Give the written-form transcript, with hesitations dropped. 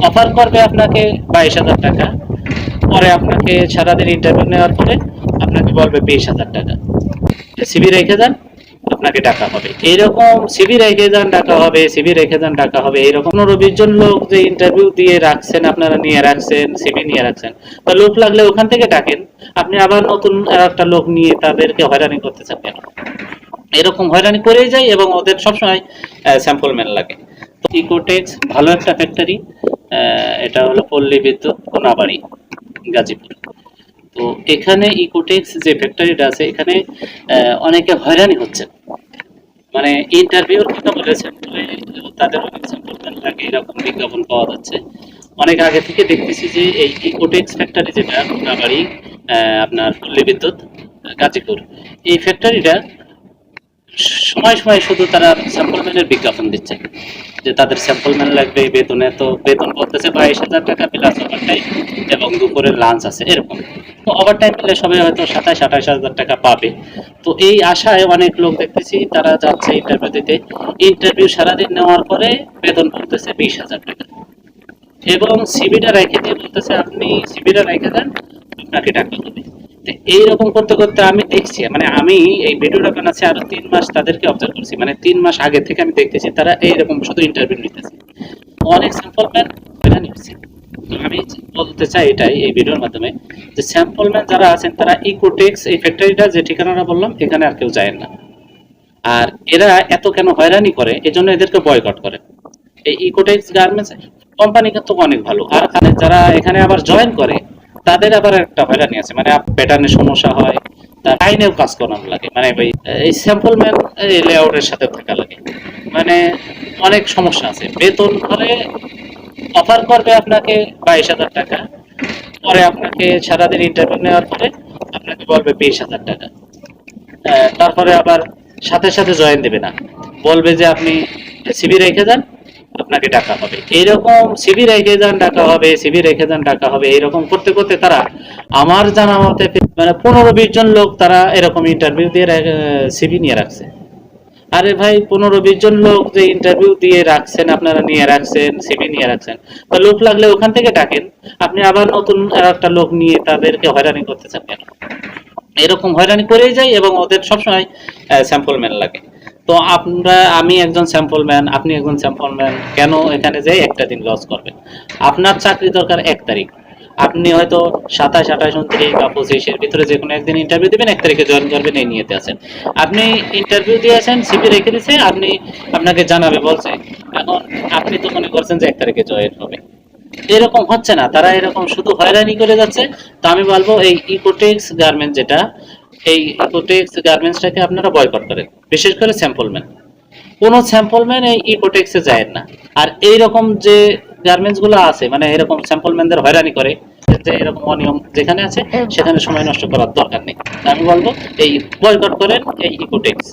Offer করবে আপনাকে 22,000 টাকা, পরে আপনাকে সারাদিন ইন্টারভিউ নেওয়ার পরে আপনাকে বলবে 20,000 টাকা, সিভি রেখে যান, আপনাকে ডাকা হবে। এইরকম সিভি রেখে যান ডাকা হবে, সিভি রেখে যান ডাকা হবে, এইরকম 15-20 জন লোক যে ইন্টারভিউ দিয়ে রাখছেন, আপনারা নিয়ে রাখছেন, সিভি নিয়ে রাখছেন, তা লোক লাগলে ওখান থেকে ডাকেন, আপনি আবার নতুন একটা লোক নিয়ে তাদেরকে হয়রানি করতেছেন কেন? এরকম হয়রানি করেই যায় এবং ওদের সবসময় স্যাম্পল ম্যান লাগে। তো ইকোটেক্স ভালো একটা ফ্যাক্টরি, এটা হলো পল্লী বিদ্যুৎ কোনাবাড়ি, গাজীপুর। তো এখানে ইকোটেক্স যে ফ্যাক্টরিটা আছে এখানে অনেকে হয়রানি হচ্ছে, মানে ইন্টারভিউর কথা বলেছেন বলে তাদের অনেক স্যাম্পল ম্যান লাগে এরকম বিজ্ঞাপন পাওয়া যাচ্ছে। অনেক আগে থেকে দেখতেছি যে এই ইকোটেক্স ফ্যাক্টরি যেটা কোনাবাড়ি, আপনার পল্লী বিদ্যুৎ গাজীপুর, এই ফ্যাক্টরিটা সময় সময় শুধু তারা স্যাম্পল ম্যানের বিজ্ঞাপন দিচ্ছে যে তাদের স্যাম্পল ম্যান লাগবে, বেতনে তো বেতন বলতেছে 22,000 টাকা প্লাস ওভার টাইম এবং দুপুরের লাঞ্চ আছে এরকম। তো ওভার টাইম পেলে সবাই হয়তো 27-28 হাজার টাকা পাবে। তো এই আশায় অনেক লোক দেখতেছি তারা যাচ্ছে ইন্টারভিউ দিতে, ইন্টারভিউ সারাদিন নেওয়ার পরে বেতন পড়তেছে 20,000 টাকা এবং সিভিটা রেখে দিয়ে বলতেছে আপনি সিভিটা রেখে দেন, আপনাকে টাকা দেবে। এইরকম করতে করতে আমি দেখছি, মানে আমি এই ভিডিওটা বানাচ্ছি আরো 3 মাস তাদেরকে অবজার্ভ করছি, মানে 3 মাস আগে থেকে আমি দেখতেছি তারা এইরকম শুধু ইন্টারভিউ নিতেছে, অনেক স্যাম্পল ম্যান এটা নিচ্ছে। তো আমি বলতে চাই এটাই এই ভিডিওর মাধ্যমে যে স্যাম্পল ম্যান যারা আছেন তারা ইকোটেক্স এই ফ্যাক্টরিটা যে ঠিকানাটা বললাম এখানে আর কেউ যায় না। আর এরা এত কেন হয়রানি করে এজন্য এদেরকে বয়কট করে। এই ইকোটেক্স গার্মেন্টস কোম্পানি কিন্তু অনেক ভালো, আর যারা এখানে আবার জয়েন করে তাদের আবার একটা হয়রানি আছে, মানে প্যাটার্নের সমস্যা হয়, তার আইনেও কাজ করানো লাগে, মানে ভাই এই স্যাম্পল ম্যান এই লেআউটের সাথে থাকা লাগে, মানে অনেক সমস্যা আছে। বেতন ধরে অফার করবে আপনাকে 22,000 টাকা, পরে আপনাকে সারাদিন ইন্টারভিউ নেওয়ার পরে আপনাকে বলবে 20,000 টাকা, তারপরে আবার সাথে সাথে জয়েন দেবে না, বলবে যে আপনি সিভি রেখে যান, আপনাকে ডাকা হবে। এইরকম সিভি রেখে যান ডাকা হবে, সিভি রেখে যান ডাকা হবে, এইরকম করতে করতে তারা আমার জানা মতে মানে 15-20 জন লোক তারা এরকম ইন্টারভিউ দিয়ে সিভি নিয়ে রাখছে। আরে ভাই 15-20 জন লোক যে ইন্টারভিউ দিয়ে রাখছেন, আপনারা নিয়ে রাখছেন, সিভি নিয়ে রাখছেন, তা লোক লাগলে ওখান থেকে ডাকেন, আপনি আবার নতুন একটা লোক নিয়ে তাদেরকে হয়রানি করতেছেন কেন? এরকম হয়রানি করেই যায় এবং ওদের সবসময় স্যাম্পল ম্যান লাগে। তো আমি একজন স্যাম্পল ম্যান, আপনি একজন স্যাম্পল ম্যান, কেন এখানে যাই একটা দিন লস করবেন? আপনার চাকরি দরকার 1 তারিখ, আপনি হয়তো 27, 28, 29 বা 25-এর ভিতরে যে কোনো একদিন ইন্টারভিউ দিবেন, 1 তারিখে জয়েন করবেন, এই নিয়েতে আছেন। আপনি ইন্টারভিউ দিয়েছেন, সিভি রেখে দিয়েছে, আপনাকে জানাবে বলছে, এখন আপনি তো মনে করছেন যে 1 তারিখে জয়েন হবে। এরকম হচ্ছে না, তারা এরকম শুধু হয়রানি করে যাচ্ছে। তো আমি বলবো এই ইকোটেক্স গার্মেন্টস যেটা, এই ইকোটেক্স গার্মেন্টসটাকে আপনারা বয়কট করেন, বিশেষ করে স্যাম্পল ম্যান। কোনো স্যাম্পল ম্যান এই ইকোটেক্সে যায় না। আর এইরকম যে গার্মেন্টস গুলো আছে মানে এরকম স্যাম্পল ম্যানদের হয়রানি করে, যে এরকম অনিয়ম যেখানে আছে সেখানে সময় নষ্ট করার দরকার নেই। আমি বলবো এই বয়কট করেন এই ইকোটেক্স।